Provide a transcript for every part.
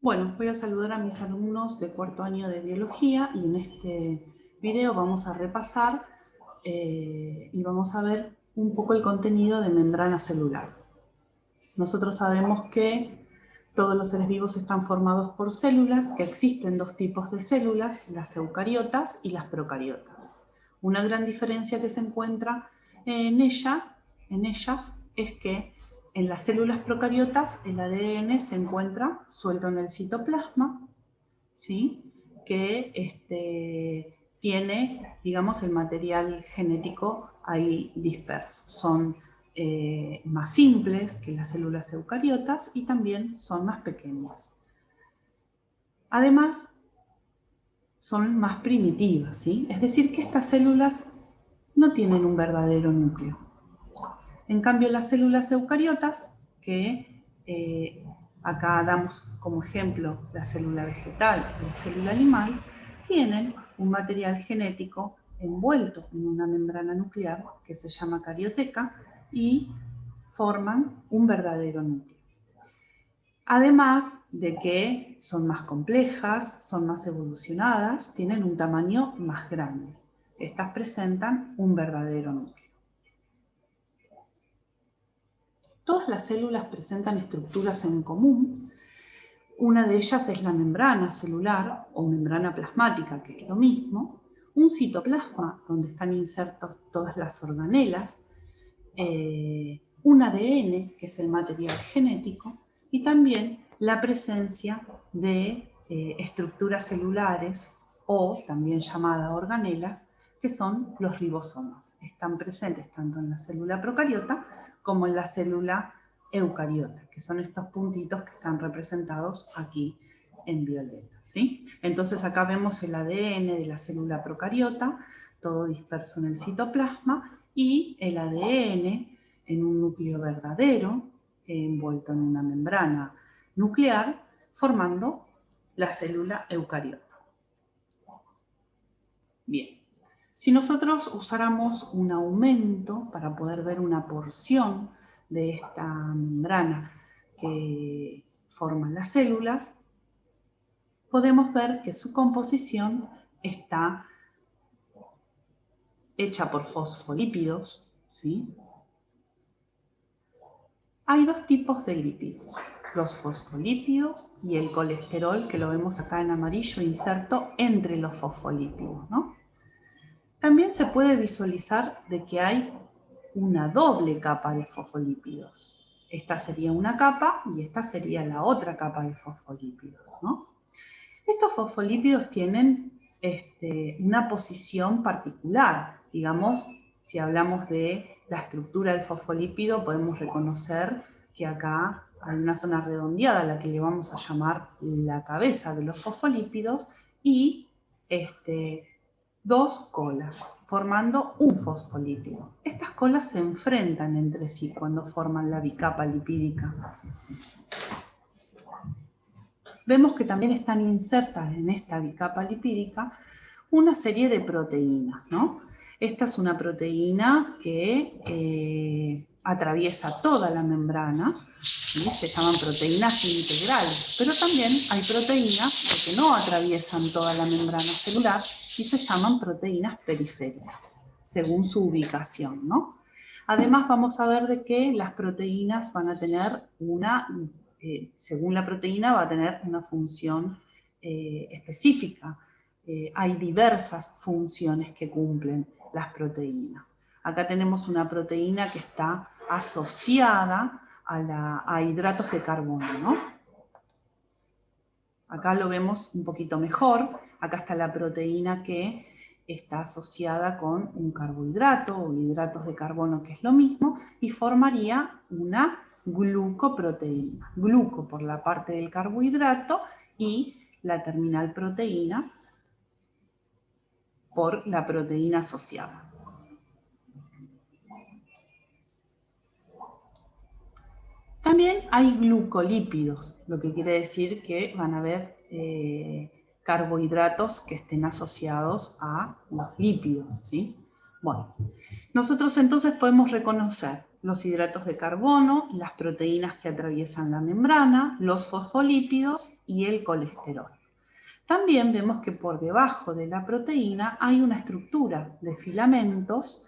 Bueno, voy a saludar a mis alumnos de cuarto año de biología y en este video vamos a repasar y vamos a ver un poco el contenido de membrana celular. Nosotros sabemos que todos los seres vivos están formados por células, que existen dos tipos de células, las eucariotas y las procariotas. Una gran diferencia que se encuentra en ellas es que en las células procariotas el ADN se encuentra suelto en el citoplasma, ¿sí? Que tiene, digamos, el material genético ahí disperso. Son más simples que las células eucariotas y también son más pequeñas. Además, son más primitivas, ¿sí? Es decir, que estas células no tienen un verdadero núcleo. En cambio, las células eucariotas, que acá damos como ejemplo la célula vegetal y la célula animal, tienen un material genético envuelto en una membrana nuclear que se llama carioteca y forman un verdadero núcleo. Además de que son más complejas, son más evolucionadas, tienen un tamaño más grande. Estas presentan un verdadero núcleo. Todas las células presentan estructuras en común. Una de ellas es la membrana celular o membrana plasmática, que es lo mismo, un citoplasma donde están insertos todas las organelas, un ADN, que es el material genético, y también la presencia de estructuras celulares o también llamadas organelas, que son los ribosomas. Están presentes tanto en la célula procariota como en la célula eucariota, que son estos puntitos que están representados aquí en violeta, ¿sí? Entonces acá vemos el ADN de la célula procariota, todo disperso en el citoplasma, y el ADN en un núcleo verdadero, envuelto en una membrana nuclear, formando la célula eucariota. Bien. Si nosotros usáramos un aumento para poder ver una porción de esta membrana que forman las células, podemos ver que su composición está hecha por fosfolípidos, ¿sí? Hay dos tipos de lípidos, los fosfolípidos y el colesterol, que lo vemos acá en amarillo inserto entre los fosfolípidos, ¿no? También se puede visualizar de que hay una doble capa de fosfolípidos. Esta sería una capa y esta sería la otra capa de fosfolípidos, ¿no? Estos fosfolípidos tienen una posición particular. Digamos, si hablamos de la estructura del fosfolípido, podemos reconocer que acá hay una zona redondeada a la que le vamos a llamar la cabeza de los fosfolípidos y dos colas, formando un fosfolípido. Estas colas se enfrentan entre sí cuando forman la bicapa lipídica. Vemos que también están insertas en esta bicapa lipídica una serie de proteínas, ¿no? Esta es una proteína que atraviesa toda la membrana, ¿sí? Se llaman proteínas integrales, pero también hay proteínas que no atraviesan toda la membrana celular y se llaman proteínas periféricas, según su ubicación, ¿no? Además vamos a ver de que las proteínas van a tener según la proteína va a tener una función específica. Hay diversas funciones que cumplen las proteínas. Acá tenemos una proteína que está asociada a hidratos de carbono, ¿no? Acá lo vemos un poquito mejor. Acá está la proteína que está asociada con un carbohidrato o hidratos de carbono, que es lo mismo, y formaría una glucoproteína. Gluco por la parte del carbohidrato y la terminal proteína por la proteína asociada. También hay glucolípidos, lo que quiere decir que van a haber carbohidratos que estén asociados a los lípidos, ¿sí? Bueno, nosotros entonces podemos reconocer los hidratos de carbono, las proteínas que atraviesan la membrana, los fosfolípidos y el colesterol. También vemos que por debajo de la proteína hay una estructura de filamentos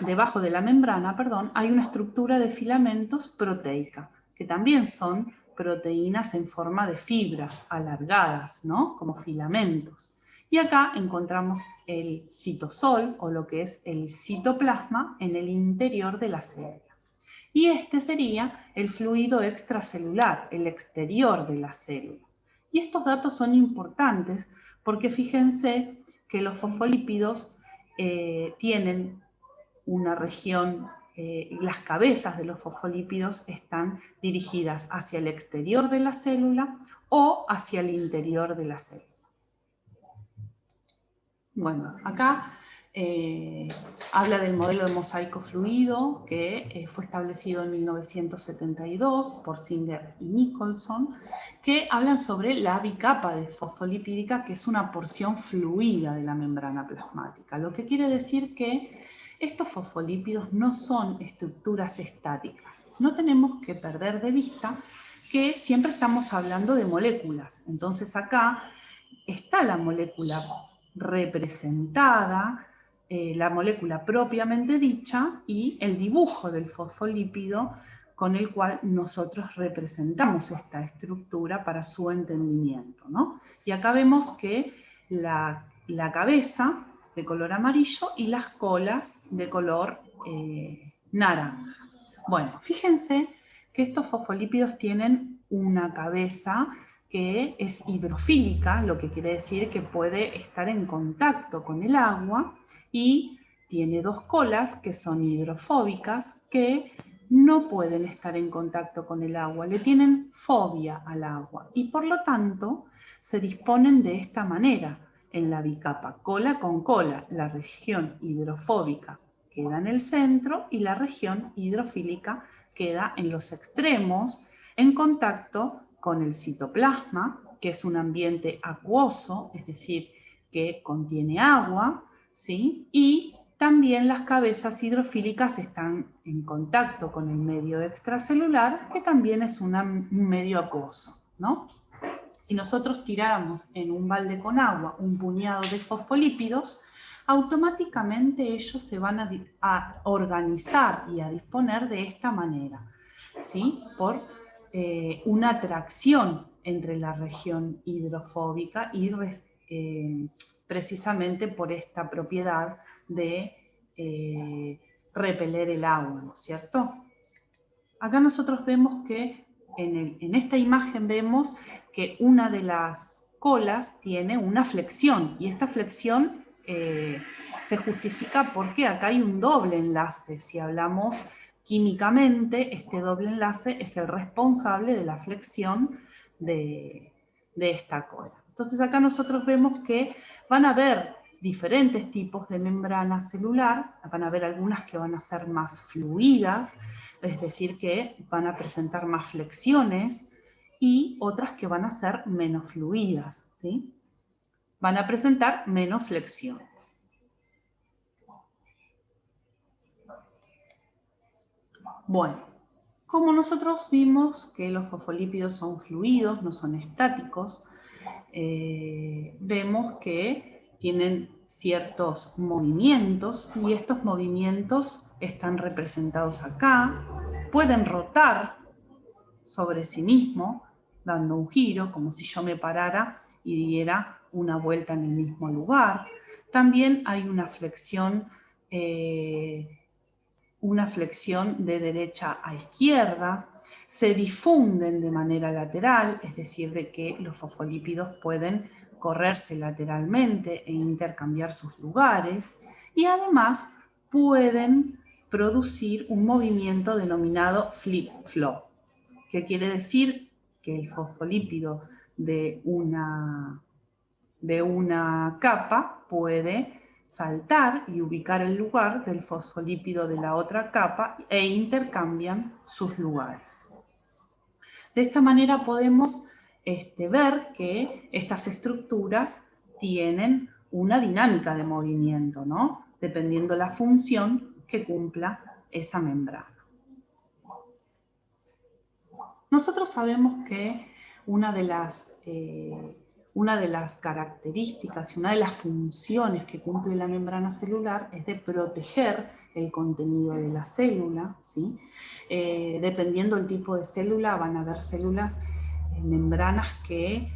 debajo de la membrana, hay una estructura de filamentos proteica, que también son proteínas en forma de fibras alargadas, ¿no? Como filamentos. Y acá encontramos el citosol, o lo que es el citoplasma, en el interior de la célula. Y este sería el fluido extracelular, el exterior de la célula. Y estos datos son importantes porque fíjense que los fosfolípidos tienen una región, las cabezas de los fosfolípidos están dirigidas hacia el exterior de la célula o hacia el interior de la célula. Bueno, acá habla del modelo de mosaico fluido que fue establecido en 1972 por Singer y Nicholson, que hablan sobre la bicapa de fosfolipídica, que es una porción fluida de la membrana plasmática, lo que quiere decir que estos fosfolípidos no son estructuras estáticas. No tenemos que perder de vista que siempre estamos hablando de moléculas. Entonces acá está la molécula representada, la molécula propiamente dicha y el dibujo del fosfolípido con el cual nosotros representamos esta estructura para su entendimiento, ¿no? Y acá vemos que la cabeza de color amarillo y las colas de color naranja. Bueno, fíjense que estos fosfolípidos tienen una cabeza que es hidrofílica, lo que quiere decir que puede estar en contacto con el agua, y tiene dos colas que son hidrofóbicas, que no pueden estar en contacto con el agua, le tienen fobia al agua y por lo tanto se disponen de esta manera en la bicapa, cola con cola. La región hidrofóbica queda en el centro y la región hidrofílica queda en los extremos, en contacto con el citoplasma, que es un ambiente acuoso, es decir, que contiene agua, ¿sí? Y también las cabezas hidrofílicas están en contacto con el medio extracelular, que también es un medio acuoso, ¿no? Si nosotros tiráramos en un balde con agua un puñado de fosfolípidos, automáticamente ellos se van a organizar y a disponer de esta manera, ¿sí? Por una atracción entre la región hidrofóbica y precisamente por esta propiedad de repeler el agua, ¿no es cierto? Acá nosotros vemos que en esta imagen vemos que una de las colas tiene una flexión y esta flexión se justifica porque acá hay un doble enlace. Si hablamos químicamente, este doble enlace es el responsable de la flexión de esta cola. Entonces acá nosotros vemos que van a haber diferentes tipos de membrana celular, van a haber algunas que van a ser más fluidas, es decir, que van a presentar más flexiones, y otras que van a ser menos fluidas, ¿sí? Van a presentar menos flexiones. Bueno, como nosotros vimos que los fosfolípidos son fluidos, no son estáticos, vemos que tienen ciertos movimientos y estos movimientos están representados acá. Pueden rotar sobre sí mismo, dando un giro, como si yo me parara y diera una vuelta en el mismo lugar. También hay una flexión de derecha a izquierda. Se difunden de manera lateral, es decir, de que los fosfolípidos pueden correrse lateralmente e intercambiar sus lugares, y además pueden producir un movimiento denominado flip-flop, que quiere decir que el fosfolípido de una capa puede saltar y ubicar el lugar del fosfolípido de la otra capa e intercambian sus lugares. De esta manera podemos ver que estas estructuras tienen una dinámica de movimiento, ¿no? Dependiendo la función que cumpla esa membrana. Nosotros sabemos que una de las características y una de las funciones que cumple la membrana celular es de proteger el contenido de la célula, ¿sí? Dependiendo del tipo de célula, van a haber células, membranas que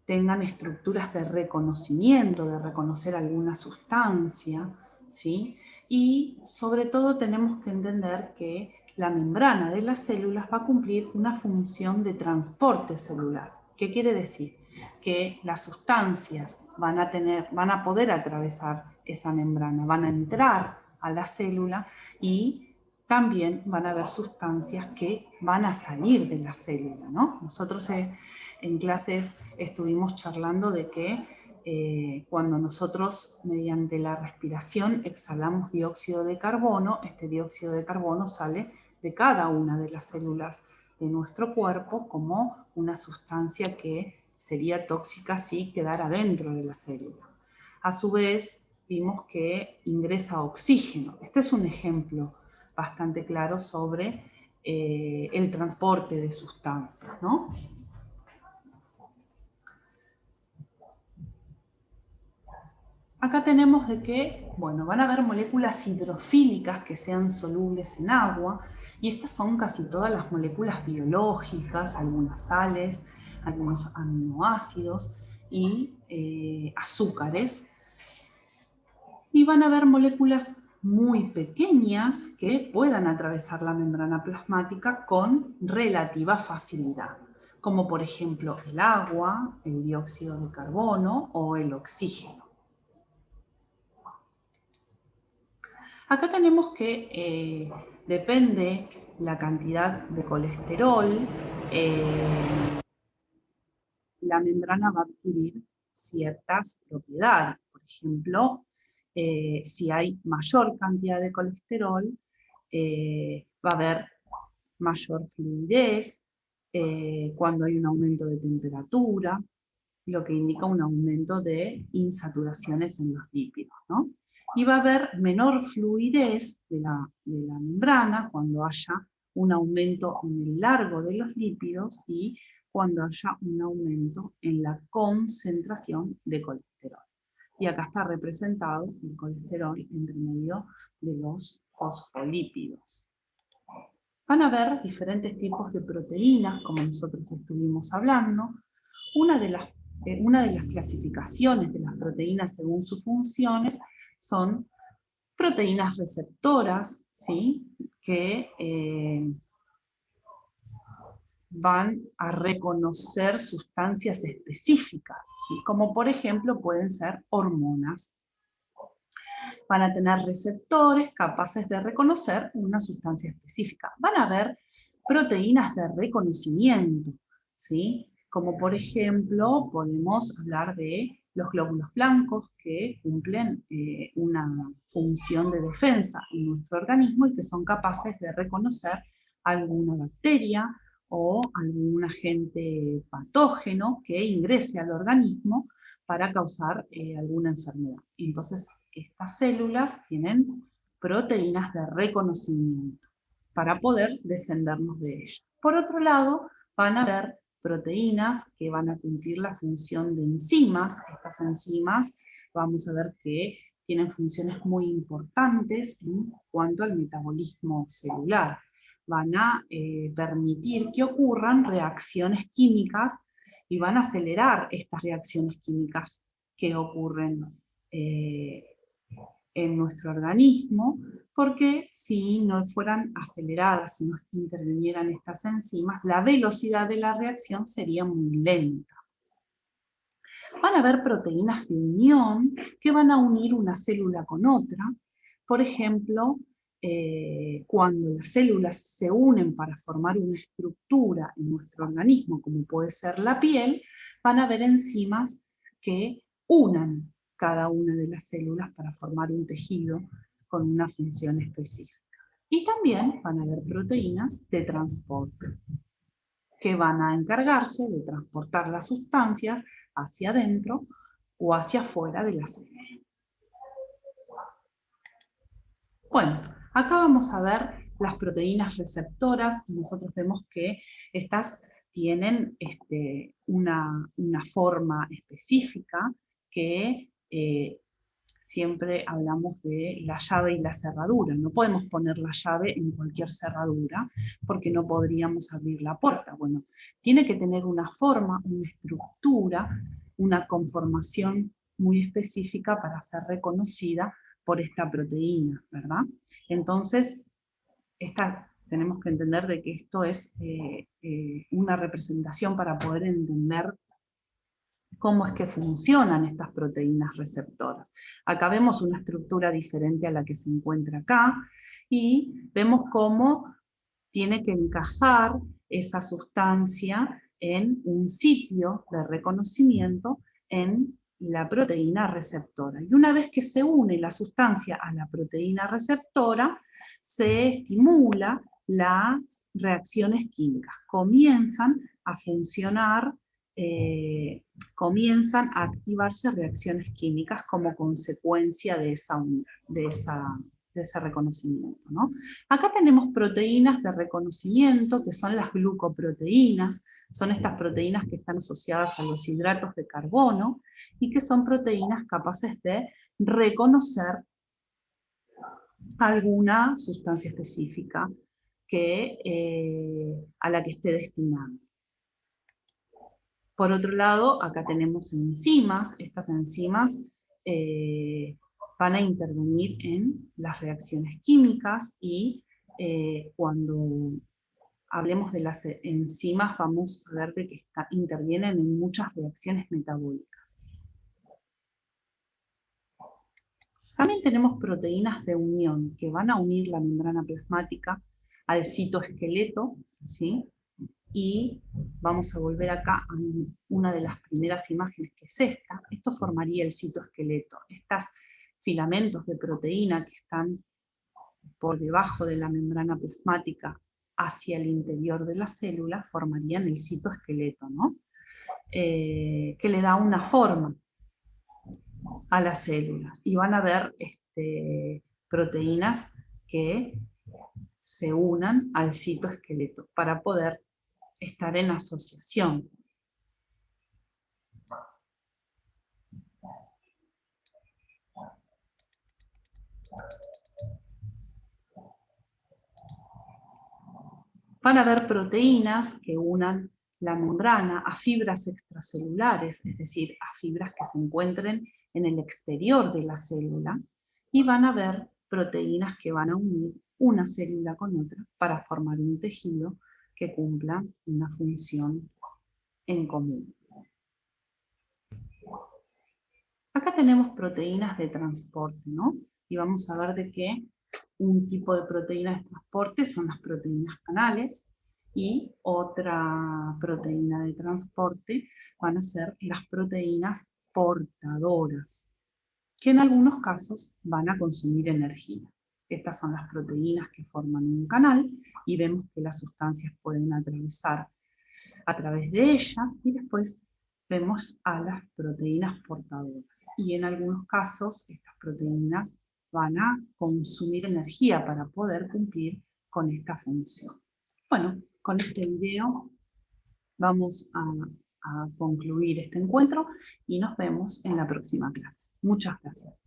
tengan estructuras de reconocimiento, de reconocer alguna sustancia, ¿sí? Y sobre todo tenemos que entender que la membrana de las células va a cumplir una función de transporte celular. ¿Qué quiere decir? Que las sustancias van a poder atravesar esa membrana, van a entrar a la célula y también van a haber sustancias que van a salir de la célula, ¿no? Nosotros en clases estuvimos charlando de que cuando nosotros mediante la respiración exhalamos dióxido de carbono, este dióxido de carbono sale de cada una de las células de nuestro cuerpo como una sustancia que sería tóxica si quedara dentro de la célula. A su vez, vimos que ingresa oxígeno. Este es un ejemplo bastante claro sobre el transporte de sustancias, ¿no? Acá tenemos de que, bueno, van a haber moléculas hidrofílicas que sean solubles en agua, y estas son casi todas las moléculas biológicas, algunas sales, algunos aminoácidos y azúcares. Y van a haber moléculas muy pequeñas que puedan atravesar la membrana plasmática con relativa facilidad, como por ejemplo el agua, el dióxido de carbono o el oxígeno. Acá tenemos que depende la cantidad de colesterol, la membrana va a adquirir ciertas propiedades. Por ejemplo, si hay mayor cantidad de colesterol, va a haber mayor fluidez, cuando hay un aumento de temperatura, lo que indica un aumento de insaturaciones en los lípidos, ¿no? Y va a haber menor fluidez de la membrana cuando haya un aumento en el largo de los lípidos y cuando haya un aumento en la concentración de colesterol. Y acá está representado el colesterol entre medio de los fosfolípidos. Van a haber diferentes tipos de proteínas, como nosotros estuvimos hablando. Una de las clasificaciones de las proteínas según sus funciones son proteínas receptoras, ¿sí? Que van a reconocer sustancias específicas, ¿sí? Como por ejemplo pueden ser hormonas. Van a tener receptores capaces de reconocer una sustancia específica. Van a haber proteínas de reconocimiento, ¿sí? Como por ejemplo podemos hablar de los glóbulos blancos que cumplen una función de defensa en nuestro organismo y que son capaces de reconocer alguna bacteria o algún agente patógeno que ingrese al organismo para causar alguna enfermedad. Entonces, estas células tienen proteínas de reconocimiento para poder defendernos de ellas. Por otro lado, van a haber proteínas que van a cumplir la función de enzimas. Estas enzimas vamos a ver que tienen funciones muy importantes en cuanto al metabolismo celular. Van a permitir que ocurran reacciones químicas y van a acelerar estas reacciones químicas que ocurren en nuestro organismo, porque si no fueran aceleradas, si no intervinieran estas enzimas, la velocidad de la reacción sería muy lenta. Van a haber proteínas de unión que van a unir una célula con otra. Por ejemplo, cuando las células se unen para formar una estructura en nuestro organismo, como puede ser la piel, van a haber enzimas que unan cada una de las células para formar un tejido con una función específica. Y también van a haber proteínas de transporte, que van a encargarse de transportar las sustancias hacia adentro o hacia afuera de la célula. Bueno, acá vamos a ver las proteínas receptoras. Nosotros vemos que estas tienen una forma específica que siempre hablamos de la llave y la cerradura. No podemos poner la llave en cualquier cerradura porque no podríamos abrir la puerta. Bueno, tiene que tener una forma, una estructura, una conformación muy específica para ser reconocida por esta proteína, ¿verdad? Entonces, tenemos que entender de que esto es una representación para poder entender cómo es que funcionan estas proteínas receptoras. Acá vemos una estructura diferente a la que se encuentra acá, y vemos cómo tiene que encajar esa sustancia en un sitio de reconocimiento en la proteína receptora. Y una vez que se une la sustancia a la proteína receptora, se estimula las reacciones químicas. Comienzan a funcionar, comienzan a activarse reacciones químicas como consecuencia de ese reconocimiento, ¿no? Acá tenemos proteínas de reconocimiento, que son las glucoproteínas. Son estas proteínas que están asociadas a los hidratos de carbono y que son proteínas capaces de reconocer alguna sustancia específica a la que esté destinada. Por otro lado, acá tenemos enzimas. Estas enzimas van a intervenir en las reacciones químicas y cuando hablemos de las enzimas vamos a ver de que intervienen en muchas reacciones metabólicas. También tenemos proteínas de unión que van a unir la membrana plasmática al citoesqueleto, ¿sí? Y vamos a volver acá a una de las primeras imágenes, que es esta. Esto formaría el citoesqueleto. Estos filamentos de proteína que están por debajo de la membrana plasmática hacia el interior de la célula formarían el citoesqueleto, ¿no? Que le da una forma a la célula. Y van a haber proteínas que se unan al citoesqueleto para poder estar en asociación. Van a haber proteínas que unan la membrana a fibras extracelulares, es decir, a fibras que se encuentren en el exterior de la célula, y van a haber proteínas que van a unir una célula con otra para formar un tejido que cumpla una función en común. Acá tenemos proteínas de transporte, ¿no? Y vamos a ver de qué un tipo de proteínas de transporte son las proteínas canales, y otra proteína de transporte van a ser las proteínas portadoras, que en algunos casos van a consumir energía. Estas son las proteínas que forman un canal y vemos que las sustancias pueden atravesar a través de ellas, y después vemos a las proteínas portadoras. Y en algunos casos estas proteínas van a consumir energía para poder cumplir con esta función. Bueno, con este video vamos a concluir este encuentro y nos vemos en la próxima clase. Muchas gracias.